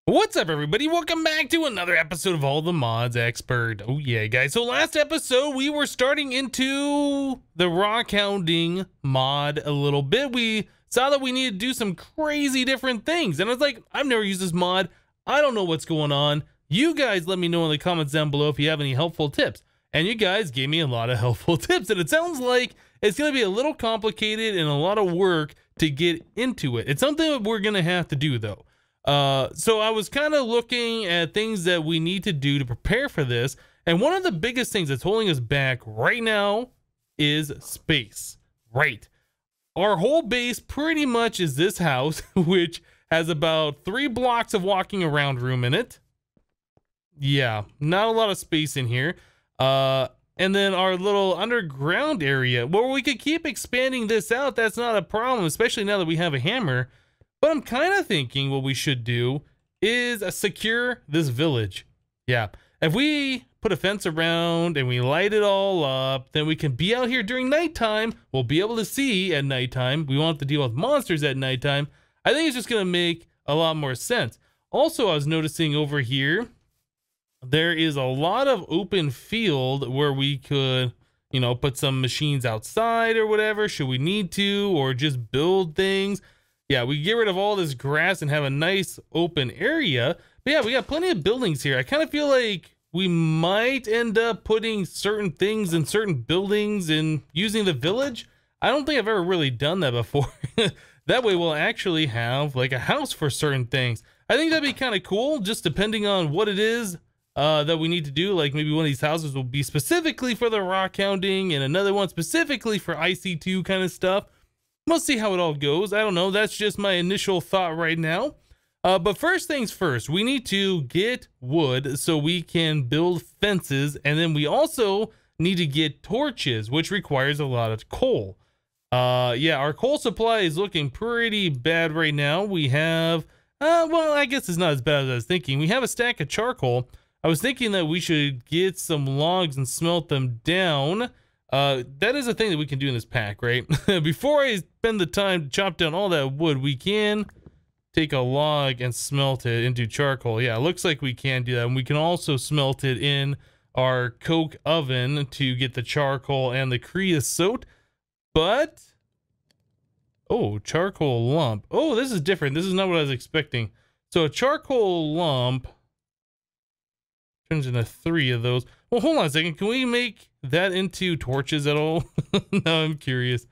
What's up, everybody? Welcome back to another episode of All the Mods Expert. Oh yeah, guys. So last episode we were starting into the Rockhounding mod a little bit. We saw that we needed to do some crazy different things, and I was like, I've never used this mod. I don't know what's going on. You guys let me know in the comments down below if you have any helpful tips. And you guys gave me a lot of helpful tips, and it sounds like it's going to be a little complicated and a lot of work to get into it. It's something that we're going to have to do though. So I was kind of looking at things that we need to do to prepare for this. And one of the biggest things that's holding us back right now is space. Right. Our whole base pretty much is this house, which has about 3 blocks of walking around room in it. Yeah, not a lot of space in here. And then our little underground area, where we could keep expanding this out. That's not a problem, especially now that we have a hammer. But I'm kind of thinking what we should do is secure this village. Yeah, if we put a fence around and we light it all up, then we can be out here during nighttime. We'll be able to see at nighttime. We won't have to deal with monsters at nighttime. I think it's just going to make a lot more sense. Also, I was noticing over here, there is a lot of open field where we could, you know, put some machines outside or whatever, should we need to, or just build things. Yeah, we get rid of all this grass and have a nice open area. But yeah, we got plenty of buildings here. I kind of feel like we might end up putting certain things in certain buildings and using the village. I don't think I've ever really done that before. That way we'll actually have like a house for certain things. I think that'd be kind of cool, just depending on what it is that we need to do. Like maybe one of these houses will be specifically for the Rockhounding and another one specifically for IC2 kind of stuff. We'll see how it all goes. I don't know. That's just my initial thought right now. But first things first, we need to get wood so we can build fences. And then we also need to get torches, which requires a lot of coal. Yeah, our coal supply is looking pretty bad right now. We have, well, I guess it's not as bad as I was thinking. We have a stack of charcoal. I was thinking that we should get some logs and smelt them down. That is a thing that we can do in this pack, right? Before I spend the time to chop down all that wood, we can take a log and smelt it into charcoal. Yeah, it looks like we can do that. And we can also smelt it in our coke oven to get the charcoal and the creosote. But, oh, charcoal lump. Oh, this is different. This is not what I was expecting. So a charcoal lump turns into 3 of those. Well, hold on a second. Can we make that into torches at all? No, I'm curious.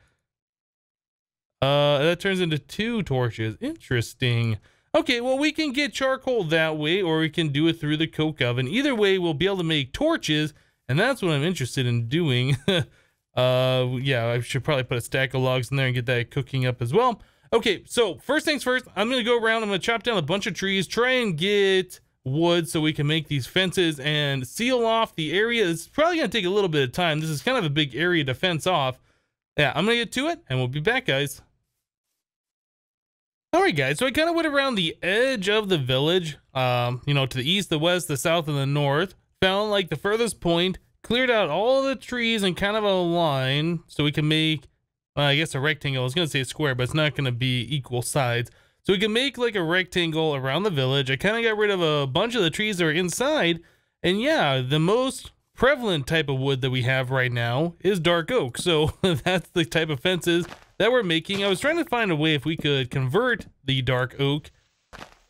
That turns into 2 torches. Interesting. Okay, well, we can get charcoal that way, or we can do it through the coke oven. Either way, we'll be able to make torches, and that's what I'm interested in doing. Yeah, I should probably put a stack of logs in there and get that cooking up as well. Okay, so first things first, I'm going to go around. I'm going to chop down a bunch of trees, try and get wood so we can make these fences and seal off the area. It's probably going to take a little bit of time. This is kind of a big area to fence off. Yeah, I'm going to get to it and we'll be back, guys. All right, guys, so I kind of went around the edge of the village, you know, to the east, the west, the south, and the north. Found like the furthest point, cleared out all the trees in kind of a line so we can make, I guess a rectangle. I was going to say a square, but it's not going to be equal sides. So we can make like a rectangle around the village. I kind of got rid of a bunch of the trees that are inside. And yeah, the most prevalent type of wood that we have right now is dark oak. So that's the type of fences that we're making. I was trying to find a way if we could convert the dark oak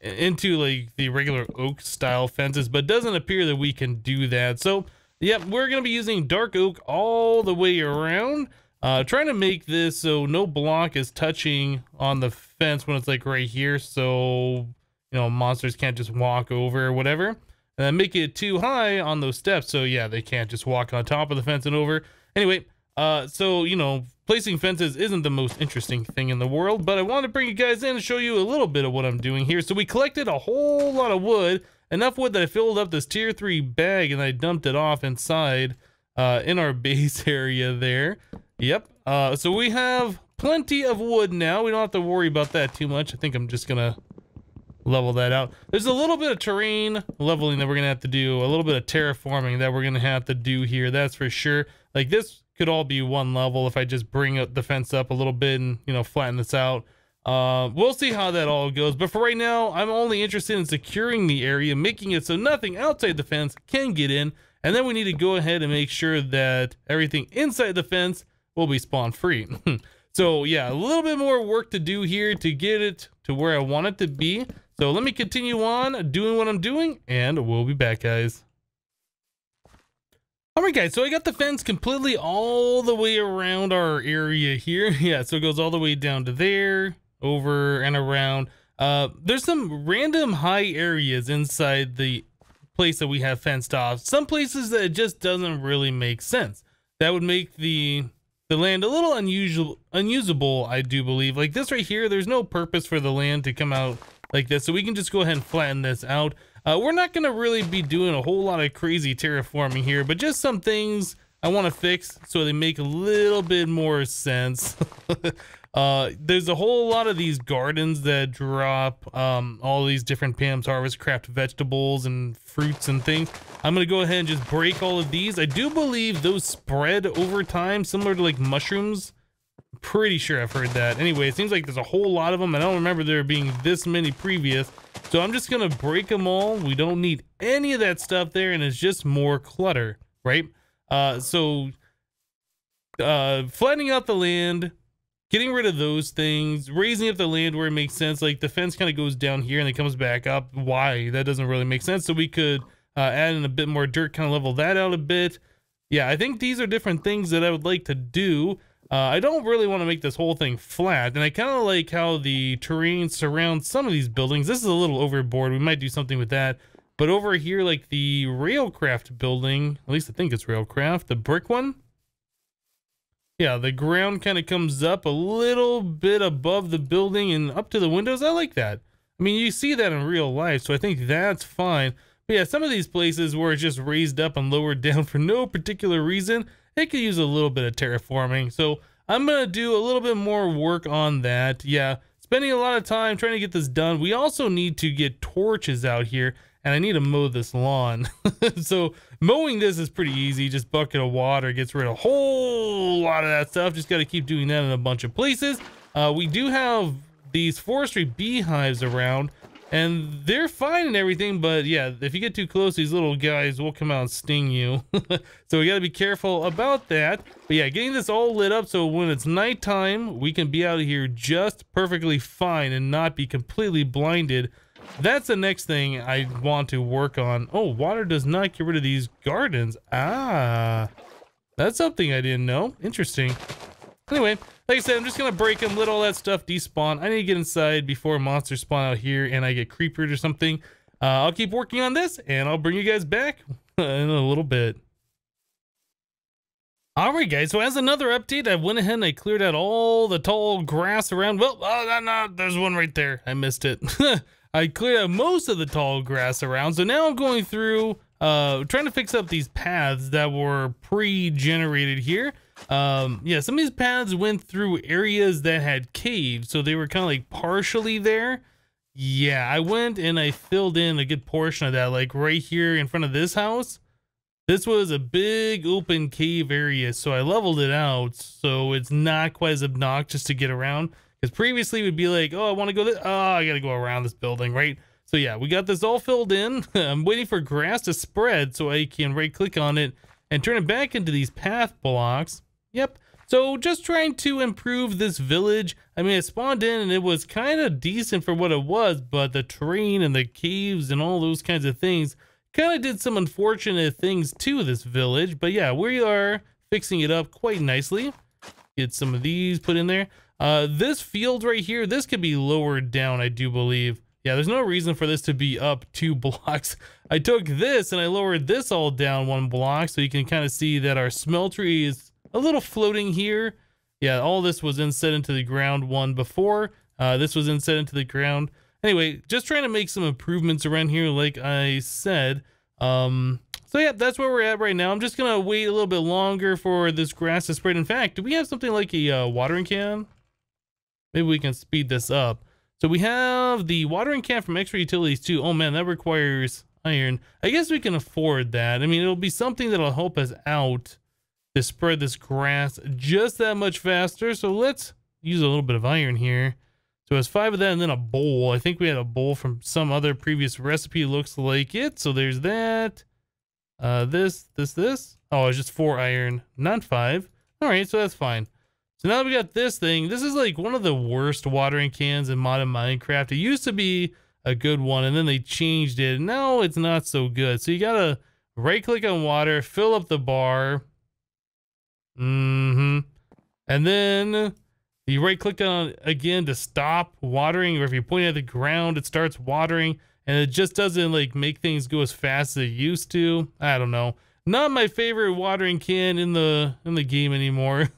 into like the regular oak style fences, but it doesn't appear that we can do that. So yep, we're going to be using dark oak all the way around. Trying to make this so no block is touching on the fence when it's like right here, so you know monsters can't just walk over or whatever, and then make it too high on those steps so yeah they can't just walk on top of the fence and over. Anyway, so you know placing fences isn't the most interesting thing in the world, but I wanted to bring you guys in and show you a little bit of what I'm doing here. So we collected a whole lot of wood, enough wood that I filled up this tier 3 bag and I dumped it off inside in our base area there. Yep. So we have plenty of wood now. We don't have to worry about that too much. I think I'm just gonna level that out. There's a little bit of terrain leveling that we're gonna have to do, a little bit of terraforming that we're gonna have to do here, that's for sure. Like this could all be one level if I just bring the fence up a little bit and, you know, flatten this out. We'll see how that all goes, but for right now, I'm only interested in securing the area, making it so nothing outside the fence can get in, and then we need to go ahead and make sure that everything inside the fence will be spawn free. So yeah, a little bit more work to do here to get it to where I want it to be. So let me continue on doing what I'm doing, and we'll be back, guys. Alright guys, so I got the fence completely all the way around our area here. Yeah, so it goes all the way down to there, over and around. There's some random high areas inside the place that we have fenced off. Some places that it just doesn't really make sense. That would make the land a little unusable, I do believe. Like this right here, there's no purpose for the land to come out like this, so we can just go ahead and flatten this out. We're not going to really be doing a whole lot of crazy terraforming here, but just some things I want to fix so they make a little bit more sense. There's a whole lot of these gardens that drop all these different Pam's Harvest Craft vegetables and fruits and things. I'm going to go ahead and just break all of these. I do believe those spread over time, similar to like mushrooms. Pretty sure I've heard that. Anyway, it seems like there's a whole lot of them. I don't remember there being this many previous. So I'm just going to break them all. We don't need any of that stuff there, and it's just more clutter, right? So flattening out the land, getting rid of those things, raising up the land where it makes sense. Like the fence kind of goes down here and it comes back up. Why? That doesn't really make sense. So we could add in a bit more dirt, kind of level that out a bit. Yeah, I think these are different things that I would like to do. I don't really want to make this whole thing flat, and I kind of like how the terrain surrounds some of these buildings. This is a little overboard. We might do something with that. But over here, like the Railcraft building, at least I think it's Railcraft, the brick one. Yeah, the ground kind of comes up a little bit above the building and up to the windows. I like that. I mean, you see that in real life, so I think that's fine. But yeah, some of these places where it's just raised up and lowered down for no particular reason, it could use a little bit of terraforming. So I'm going to do a little bit more work on that. Yeah, spending a lot of time trying to get this done. We also need to get torches out here, and I need to mow this lawn. So mowing this is pretty easy. Just bucket of water gets rid of a whole lot of that stuff. Just got to keep doing that in a bunch of places. We do have these forestry beehives around, and they're fine and everything, but yeah, if you get too close, these little guys will come out and sting you. So we got to be careful about that. But yeah, getting this all lit up so when it's nighttime, we can be out of here just perfectly fine and not be completely blinded. That's the next thing I want to work on. Oh, water does not get rid of these gardens. Ah, that's something I didn't know. Interesting. Anyway, like I said, I'm just going to break them, let all that stuff despawn. I need to get inside before monsters spawn out here and I get creepers or something. I'll keep working on this and I'll bring you guys back in a little bit. Alright guys, so as another update, I went ahead and I cleared out all the tall grass around. Well, no, there's one right there. I missed it. I cleared out most of the tall grass around. So now I'm going through, trying to fix up these paths that were pre-generated here. Yeah, some of these paths went through areas that had caves, so they were kind of like partially there. Yeah, I went and I filled in a good portion of that, like right here in front of this house. This was a big open cave area, so I leveled it out so it's not quite as obnoxious to get around. Because previously it would be like, oh, I want to go this, oh, I gotta go around this building, right? So yeah, we got this all filled in. I'm waiting for grass to spread so I can right click on it and turn it back into these path blocks. Yep. So just trying to improve this village. I mean, it spawned in and it was kind of decent for what it was, but the terrain and the caves and all those kinds of things kind of did some unfortunate things to this village. But yeah, we are fixing it up quite nicely. Get some of these put in there. This field right here, this could be lowered down, I do believe. Yeah, there's no reason for this to be up 2 blocks. I took this and I lowered this all down 1 block so you can kind of see that our smeltery is a little floating here. Yeah, all this was inset into the ground one before. This was inset into the ground. Anyway, just trying to make some improvements around here, like I said. So yeah, that's where we're at right now. I'm just gonna wait a little bit longer for this grass to spread. In fact, do we have something like a watering can? Maybe we can speed this up. So we have the watering can from Extra Utilities too. Oh man, that requires iron. I guess we can afford that. I mean, it'll be something that'll help us out to spread this grass just that much faster. So let's use a little bit of iron here. So it's 5 of that and then a bowl. I think we had a bowl from some other previous recipe. Looks like it. So there's that. This. Oh, it's just 4 iron, not 5. All right, so that's fine. So now we got this thing. This is like one of the worst watering cans in modern Minecraft. It used to be a good one, and then they changed it. Now it's not so good. So you gotta right-click on water, fill up the bar. And then you right-click on it again to stop watering, or if you point at the ground, it starts watering, and it just doesn't like make things go as fast as it used to. I don't know. Not my favorite watering can in the game anymore.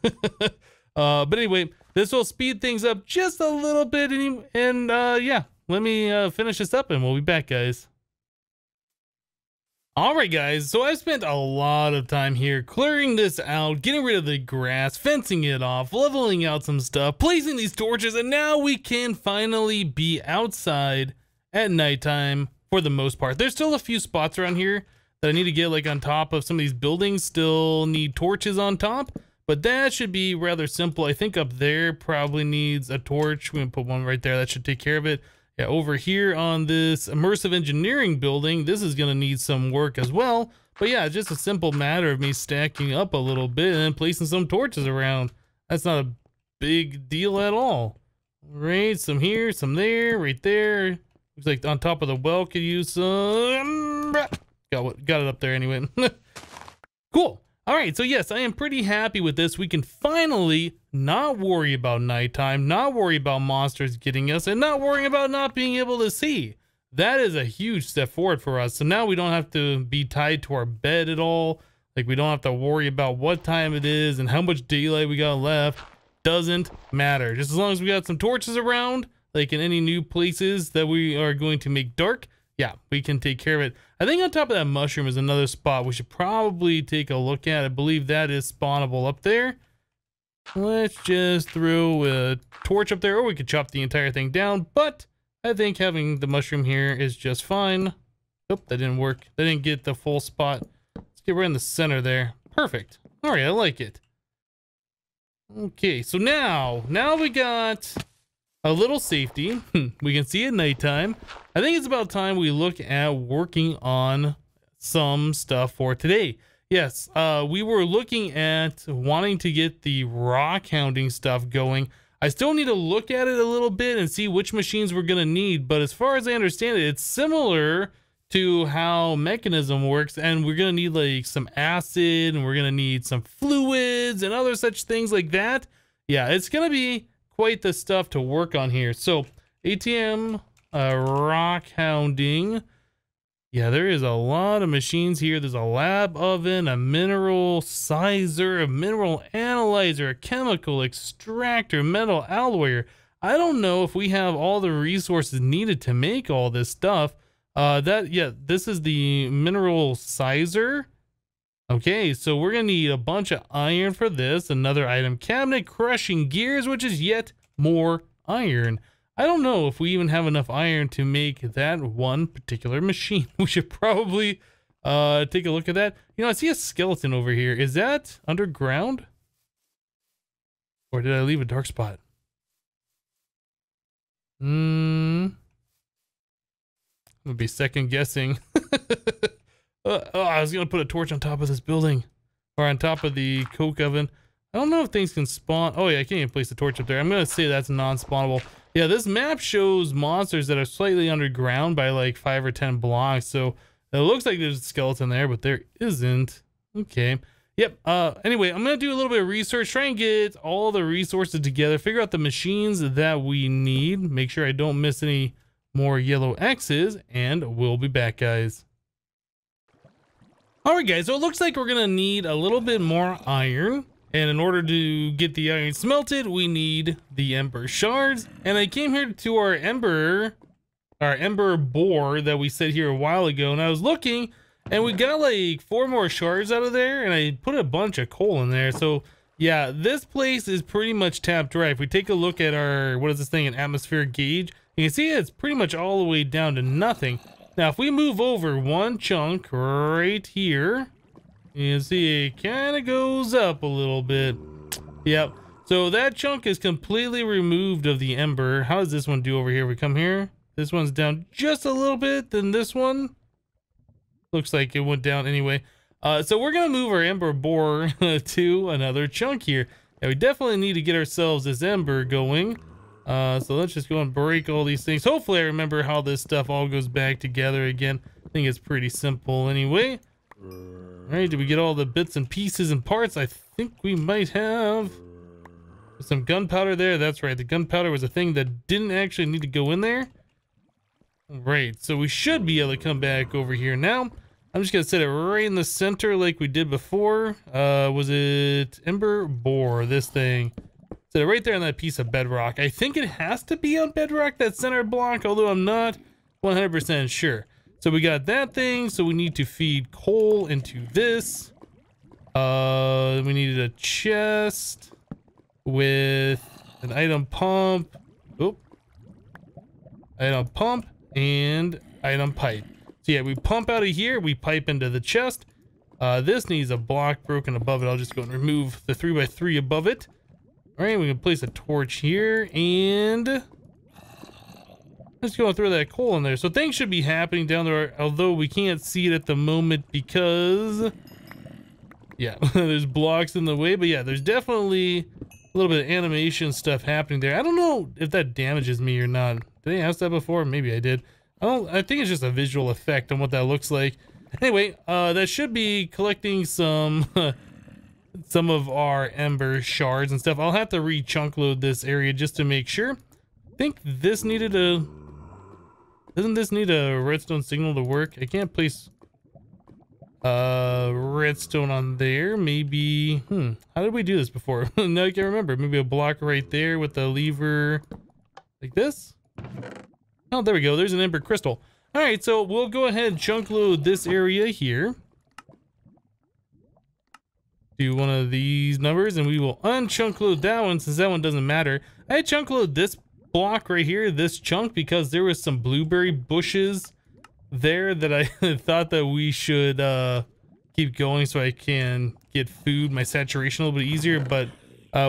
But anyway, this will speed things up just a little bit, and yeah, let me finish this up and we'll be back, guys. All right, guys, so I've spent a lot of time here clearing this out, getting rid of the grass, fencing it off, leveling out some stuff, placing these torches, and now we can finally be outside at nighttime for the most part. There's still a few spots around here that I need to get like on top of some of these buildings, still need torches on top, but that should be rather simple. I think up there probably needs a torch. We're gonna put one right there. That should take care of it. Yeah, over here on this immersive engineering building, this is gonna need some work as well. But yeah, it's just a simple matter of me stacking up a little bit and then placing some torches around. That's not a big deal at all. Right, some here, some there, right there. Looks like on top of the well could use some. Got it up there anyway. Cool. All right, so yes, I am pretty happy with this. We can finally not worry about nighttime, not worry about monsters getting us, and not worrying about not being able to see. That is a huge step forward for us. So now we don't have to be tied to our bed at all. Like, we don't have to worry about what time it is and how much daylight we got left. Doesn't matter. Just as long as we got some torches around, like in any new places that we are going to make dark, yeah, we can take care of it. I think on top of that mushroom is another spot we should probably take a look at. I believe that is spawnable up there. Let's just throw a torch up there, or we could chop the entire thing down, but I think having the mushroom here is just fine. Oop, that didn't work. That didn't get the full spot. Let's get right in the center there. Perfect. All right, I like it. Okay, so now we got a little safety. We can see at nighttime. I think it's about time we look at working on some stuff for today. Yes, we were looking at wanting to get the rockhounding stuff going. I still need to look at it a little bit and see which machines we're going to need. But as far as I understand it, it's similar to how mechanism works. And we're going to need like some acid, and we're going to need some fluids and other such things like that. Yeah, it's going to be quite the stuff to work on here. So ATM Rockhounding. Yeah, there is a lot of machines here. There's a lab oven, a mineral sizer, a mineral analyzer, a chemical extractor, metal alloyer. I don't know if we have all the resources needed to make all this stuff. This is the mineral sizer. Okay, so we're gonna need a bunch of iron for this. Another item cabinet, crushing gears, which is yet more iron. I don't know if we even have enough iron to make that one particular machine. We should probably take a look at that. You know, I see a skeleton over here. Is that underground? Or did I leave a dark spot? I'm gonna be second guessing. I was gonna put a torch on top of this building, or on top of the coke oven. I don't know if things can spawn. Oh yeah, I can't even place the torch up there. I'm gonna say that's non-spawnable. Yeah, this map shows monsters that are slightly underground by like 5 or 10 blocks. So it looks like there's a skeleton there, but there isn't. Okay. Yep. Anyway, I'm gonna do a little bit of research, try and get all the resources together, figure out the machines that we need, make sure I don't miss any more yellow X's, and we'll be back, guys. All right, guys, so it looks like we're gonna need a little bit more iron, and in order to get the iron smelted, we need the ember shards. And I came here to our ember bore that we set here a while ago, and I was looking, and we got like 4 more shards out of there, and I put a bunch of coal in there. So yeah, this place is pretty much tapped dry. If we take a look at our, what is this thing, an atmospheric gauge, you can see it's pretty much all the way down to nothing. Now, if we move over one chunk right here, you can see it kind of goes up a little bit. Yep. So that chunk is completely removed of the ember. How does this one do over here? We come here. This one's down just a little bit than this one. Looks like it went down anyway. So we're going to move our ember borer to another chunk here. And we definitely need to get ourselves this ember going. So let's just go and break all these things. Hopefully I remember how this stuff all goes back together again. I think it's pretty simple anyway. All right, did we get all the bits and pieces and parts? I think we might have. Some gunpowder there. That's right. The gunpowder was a thing that didn't actually need to go in there. Right. So we should be able to come back over here now. I'm just going to set it right in the center like we did before. Was it Ember Bore? This thing. Set it right there on that piece of bedrock. I think it has to be on bedrock, that center block, although I'm not 100% sure. So we got that thing. So we need to feed coal into this. We needed a chest with an item pump, item pump and item pipe. So yeah, we pump out of here, we pipe into the chest. This needs a block broken above it. I'll just go and remove the 3x3 above it. All right, we can place a torch here and let's go and throw that coal in there. So things should be happening down there, although we can't see it at the moment because yeah, there's blocks in the way. But yeah, there's definitely a little bit of animation stuff happening there. I don't know if that damages me or not. Did I ask that before? Maybe I did. I think it's just a visual effect on what that looks like. Anyway, that should be collecting some some of our ember shards and stuff. I'll have to re-chunk load this area just to make sure. I think this needed a... Doesn't this need a redstone signal to work? I can't place redstone on there. Maybe how did we do this before? No, I can't remember. Maybe a block right there with the lever like this. Oh, there we go. There's an ember crystal. All right, so we'll go ahead and chunk load this area here. Do one of these numbers and we will unchunk load that one since that one doesn't matter. I chunk load this block right here, this chunk, because there was some blueberry bushes there that I thought that we should keep going so I can get food, my saturation a little bit easier, but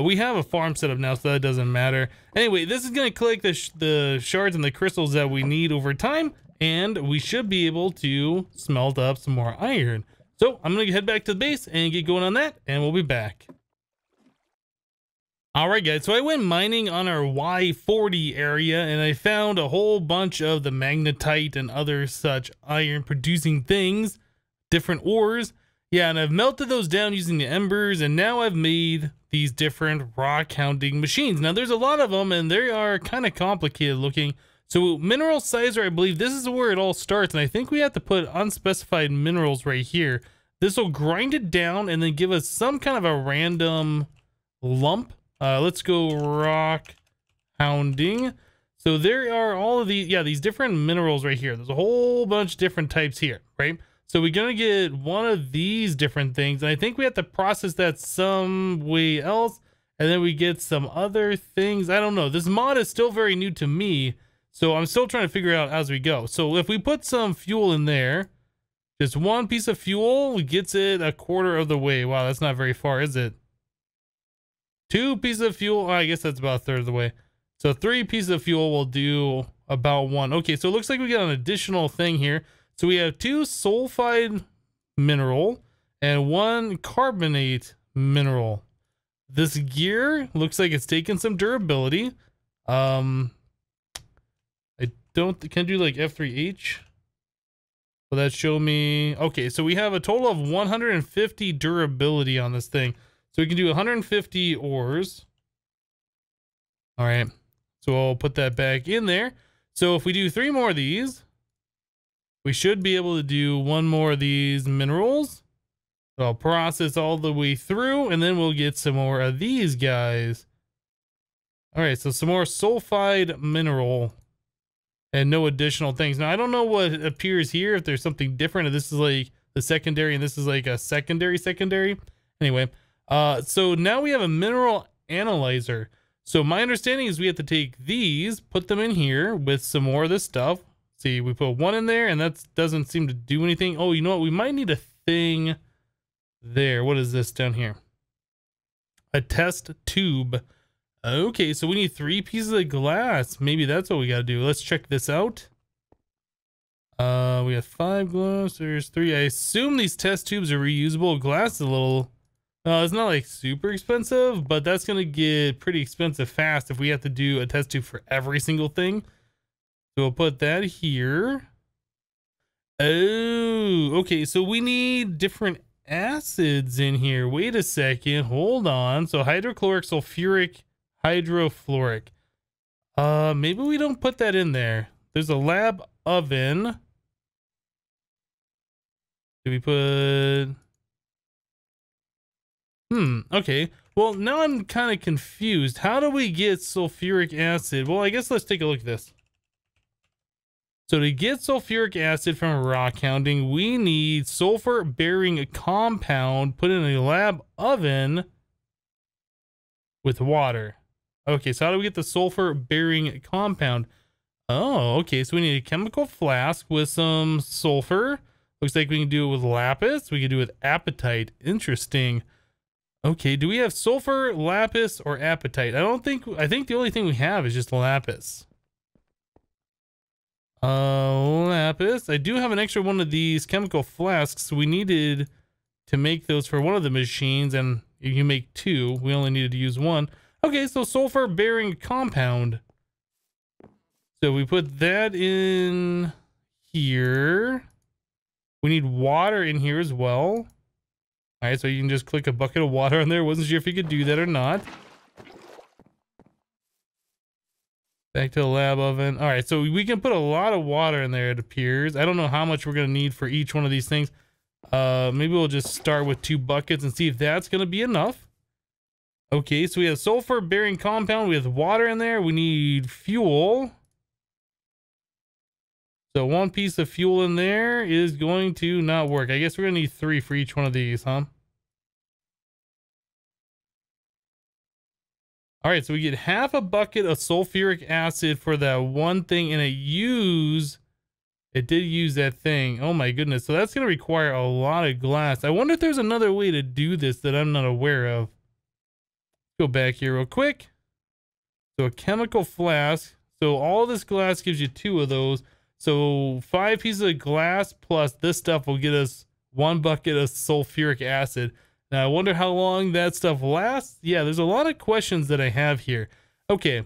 we have a farm set up now, so that doesn't matter. Anyway, this is going to collect the shards and the crystals that we need over time, and we should be able to smelt up some more iron. So I'm going to head back to the base and get going on that, and we'll be back. Alright guys, so I went mining on our Y40 area and I found a whole bunch of the magnetite and other such iron producing things, different ores. Yeah, and I've melted those down using the embers, and now I've made these different rock hounding machines. Now there's a lot of them and they are kind of complicated looking. So mineral sizer, I believe this is where it all starts, and I think we have to put unspecified minerals right here. This will grind it down and then give us some kind of a random lump. Let's go rock hounding. So there are all of these, yeah, these different minerals right here. There's a whole bunch of different types here, right? So we're gonna get one of these different things, and I think we have to process that some way else, and then we get some other things. I don't know. This mod is still very new to me, so I'm still trying to figure out as we go. So if we put some fuel in there, just one piece of fuel gets it a quarter of the way. Wow, that's not very far, is it? 2 pieces of fuel, I guess that's about a third of the way. So 3 pieces of fuel will do about 1. Okay, so it looks like we got an additional thing here. So we have 2 sulfide mineral and 1 carbonate mineral. This gear looks like it's taking some durability. I don't, can I do like F3H? Will that show me? Okay, so we have a total of 150 durability on this thing. So we can do 150 ores. All right, so I'll put that back in there. So if we do 3 more of these, we should be able to do 1 more of these minerals. So I'll process all the way through, and then we'll get some more of these guys. All right, so some more sulfide mineral and no additional things. Now, I don't know what appears here, if there's something different, if this is like the secondary and this is like a secondary. Anyway. So now we have a mineral analyzer. So my understanding is we have to take these, put them in here with some more of this stuff. See, we put 1 in there and that doesn't seem to do anything. Oh, you know what? We might need a thing there. What is this down here? a test tube. Okay, so we need 3 pieces of glass. Maybe that's what we gotta do. Let's check this out. We have 5 glass. There's 3. I assume these test tubes are reusable. Glass is a little... it's not like super expensive, but that's gonna get pretty expensive fast if we have to do a test tube for every single thing. So we'll put that here. Oh, okay. So we need different acids in here. Wait a second. Hold on. So hydrochloric, sulfuric, hydrofluoric. Maybe we don't put that in there. There's a lab oven. Do we put... okay. Well, now I'm kind of confused. How do we get sulfuric acid? Well, I guess let's take a look at this. So to get sulfuric acid from rockhounding, we need sulfur-bearing compound put in a lab oven with water. Okay, so how do we get the sulfur-bearing compound? Oh, okay, so we need a chemical flask with some sulfur. Looks like we can do it with lapis. We can do it with apatite. Interesting. Okay, do we have sulfur, lapis, or apatite? I think the only thing we have is just lapis. Lapis. I do have an extra one of these chemical flasks. We needed to make those for one of the machines, and you make 2. We only needed to use 1. Okay, so sulfur bearing compound. So we put that in here. We need water in here as well. All right, so you can just click a bucket of water on there. Wasn't sure if you could do that or not. Back to the lab oven. All right, so we can put a lot of water in there, it appears. I don't know how much we're going to need for each one of these things. Maybe we'll just start with 2 buckets and see if that's going to be enough. Okay, so we have sulfur-bearing compound. We have water in there. We need fuel. So 1 piece of fuel in there is going to not work. I guess we're going to need 3 for each one of these, huh? All right, so we get half a bucket of sulfuric acid for that one thing, and it did use that thing. Oh my goodness. So that's going to require a lot of glass. I wonder if there's another way to do this that I'm not aware of. Go back here real quick. So a chemical flask. So all this glass gives you 2 of those. So 5 pieces of glass plus this stuff will get us 1 bucket of sulfuric acid. Now, I wonder how long that stuff lasts. Yeah, there's a lot of questions that I have here. Okay.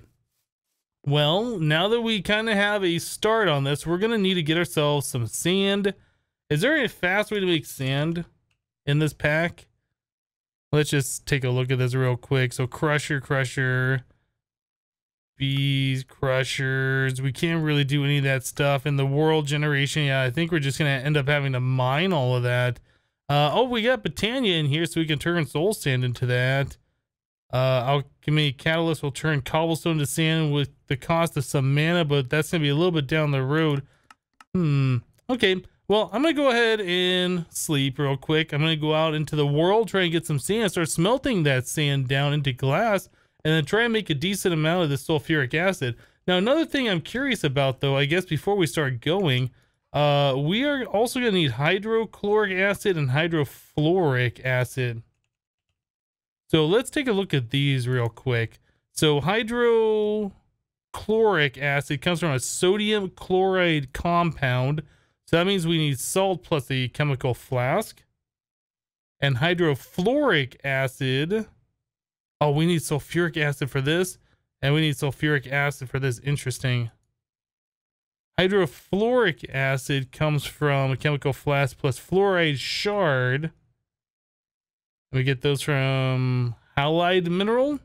Well, now that we kind of have a start on this, we're going to need to get ourselves some sand. Is there a fast way to make sand in this pack? Let's just take a look at this real quick. So crusher, bees, crushers. We can't really do any of that stuff in the world generation. Yeah, I think we're just going to end up having to mine all of that. Oh, we got Botania in here, so we can turn soul sand into that. Alchemy catalyst will turn cobblestone to sand with the cost of some mana, but that's gonna be a little bit down the road. Okay, well, I'm gonna go ahead and sleep real quick. I'm gonna go out into the world, try and get some sand, start smelting that sand down into glass, and then try and make a decent amount of this sulfuric acid. Now, another thing I'm curious about, though, I guess before we start going, we are also going to need hydrochloric acid and hydrofluoric acid. So let's take a look at these real quick. So hydrochloric acid comes from a sodium chloride compound. So that means we need salt plus a chemical flask. And hydrofluoric acid. Oh, we need sulfuric acid for this. And we need sulfuric acid for this. Interesting. Hydrofluoric acid comes from a chemical flask plus fluoride shard. We get those from halide mineral.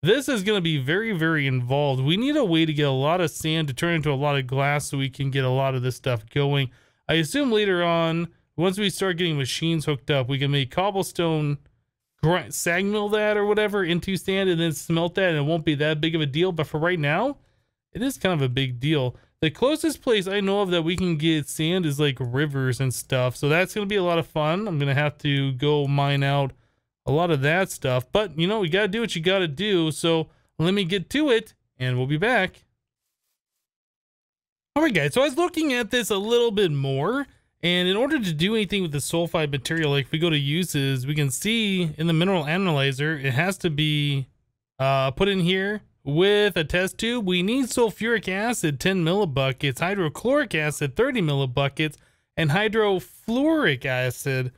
This is going to be very, very involved. We need a way to get a lot of sand to turn into a lot of glass so we can get a lot of this stuff going. I assume later on, once we start getting machines hooked up, we can make cobblestone, sag mill that or whatever into sand and then smelt that, and it won't be that big of a deal. But for right now, it is kind of a big deal. The closest place I know of that we can get sand is like rivers and stuff. So that's going to be a lot of fun. I'm going to have to go mine out a lot of that stuff. But, you know, you got to do what you got to do. So let me get to it and we'll be back. All right, guys. So I was looking at this a little bit more And in order to do anything with the sulfide material, like if we go to uses, we can see in the mineral analyzer, it has to be put in here with a test tube. We need sulfuric acid, 10 millibuckets, hydrochloric acid, 30 millibuckets, and hydrofluoric acid,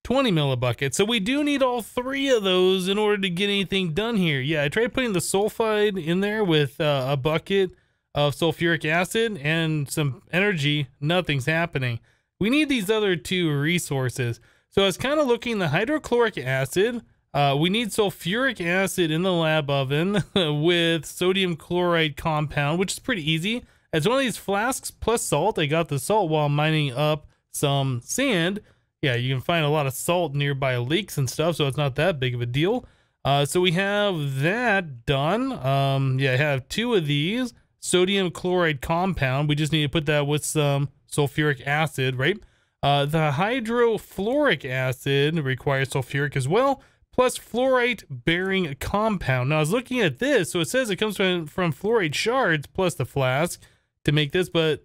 20 millibuckets. So we do need all three of those in order to get anything done here. Yeah, I tried putting the sulfide in there with a bucket of sulfuric acid and some energy. Nothing's happening. We need these other two resources. So I was kind of looking the hydrochloric acid. We need sulfuric acid in the lab oven with sodium chloride compound, which is pretty easy. It's one of these flasks plus salt. I got the salt while mining up some sand. Yeah, you can find a lot of salt nearby lakes and stuff, so it's not that big of a deal. So we have that done. Yeah, I have two of these. Sodium chloride compound. We just need to put that with some sulfuric acid, right? The hydrofluoric acid requires sulfuric as well, plus fluorite bearing compound. Now I was looking at this, so it says it comes from fluorite shards plus the flask to make this, but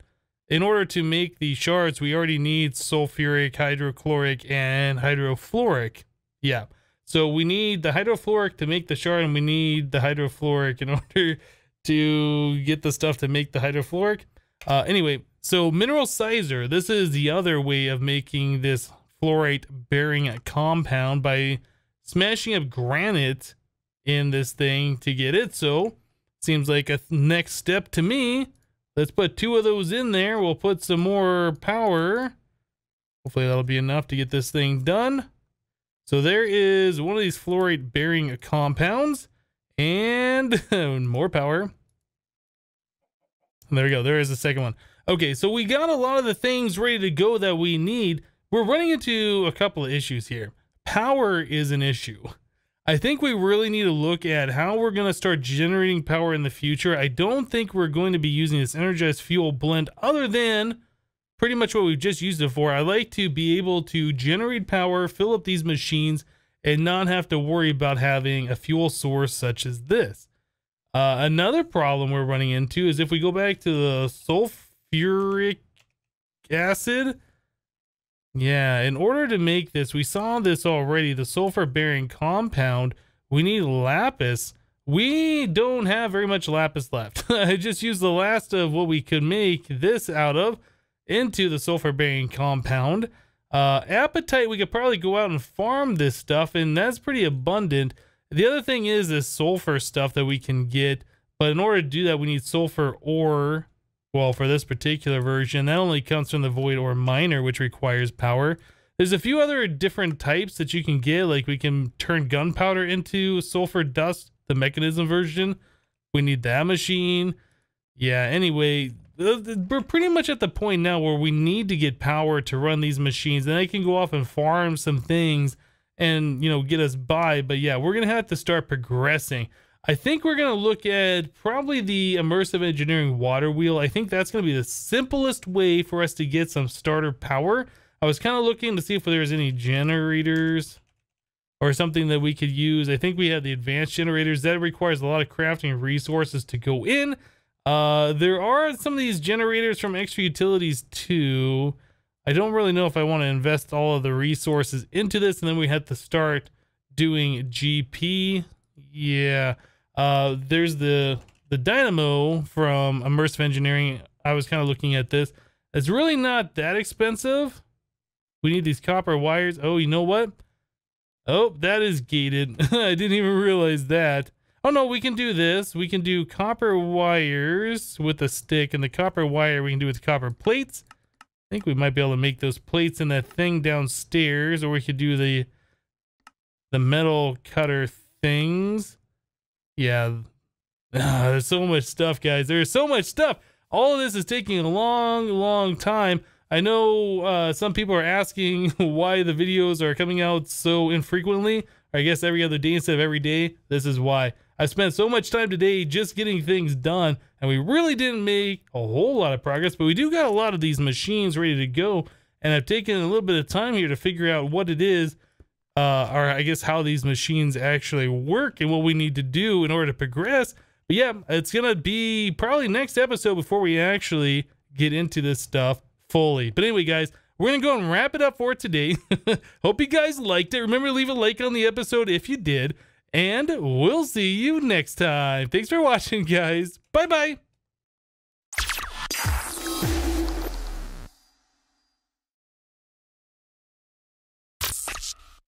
in order to make the shards, we already need sulfuric, hydrochloric, and hydrofluoric. Yeah, so we need the hydrofluoric to make the shard, and we need the hydrofluoric in order to get the stuff to make the hydrofluoric. Anyway, so mineral sizer, this is the other way of making this fluorite bearing compound by smashing up granite in this thing to get it. So seems like a next step to me. Let's put two of those in there. We'll put some more power. Hopefully that'll be enough to get this thing done. So there is one of these fluorite bearing compounds and more power. And there we go. There is the second one. Okay, so we got a lot of the things ready to go that we need. We're running into a couple of issues here. Power is an issue. I think we really need to look at how we're going to start generating power in the future. I don't think we're going to be using this energized fuel blend other than pretty much what we've just used it for. I like to be able to generate power, fill up these machines, and not have to worry about having a fuel source such as this. Another problem we're running into is if we go back to the sulfuric acid. Yeah, in order to make this, we saw this already, the sulfur bearing compound, we need lapis. We don't have very much lapis left. I just used the last of what we could make this out of into the sulfur bearing compound. Apatite, we could probably go out and farm this stuff, and that's pretty abundant. The other thing is this sulfur stuff that we can get, but in order to do that, we need sulfur ore. Well, for this particular version, that only comes from the void ore miner, which requires power. There's a few other different types that you can get, like we can turn gunpowder into sulfur dust, the mechanism version. We need that machine. Yeah, anyway, we're pretty much at the point now where we need to get power to run these machines, and I can go off and farm some things and, you know, get us by. But yeah, we're gonna have to start progressing. I think we're gonna look at probably the immersive engineering water wheel. I think that's gonna be the simplest way for us to get some starter power. I was kind of looking to see if there's any generators or something that we could use. I think we have the advanced generators. That requires a lot of crafting resources to go in. There are some of these generators from extra utilities too. I don't really know if I want to invest all of the resources into this, and then we have to start doing GP. Yeah, there's the dynamo from immersive engineering. I was kind of looking at this. It's really not that expensive. We need these copper wires. Oh, you know what? Oh, that is gated. I didn't even realize that. Oh no, we can do this. We can do copper wires with a stick, and the copper wire we can do with copper plates. I think we might be able to make those plates in that thing downstairs, or we could do the metal cutter things. Yeah, there's so much stuff, guys. There's so much stuff. All of this is taking a long time. I know some people are asking why the videos are coming out so infrequently. I guess every other day instead of every day. This is why. I spent so much time today just getting things done, and we really didn't make a whole lot of progress, but we do got a lot of these machines ready to go, and I've taken a little bit of time here to figure out what it is, or I guess how these machines actually work and what we need to do in order to progress. But yeah, it's gonna be probably next episode before we actually get into this stuff fully. But anyway, guys, we're going to go and wrap it up for today. Hope you guys liked it. Remember to leave a like on the episode if you did. And we'll see you next time. Thanks for watching, guys. Bye-bye.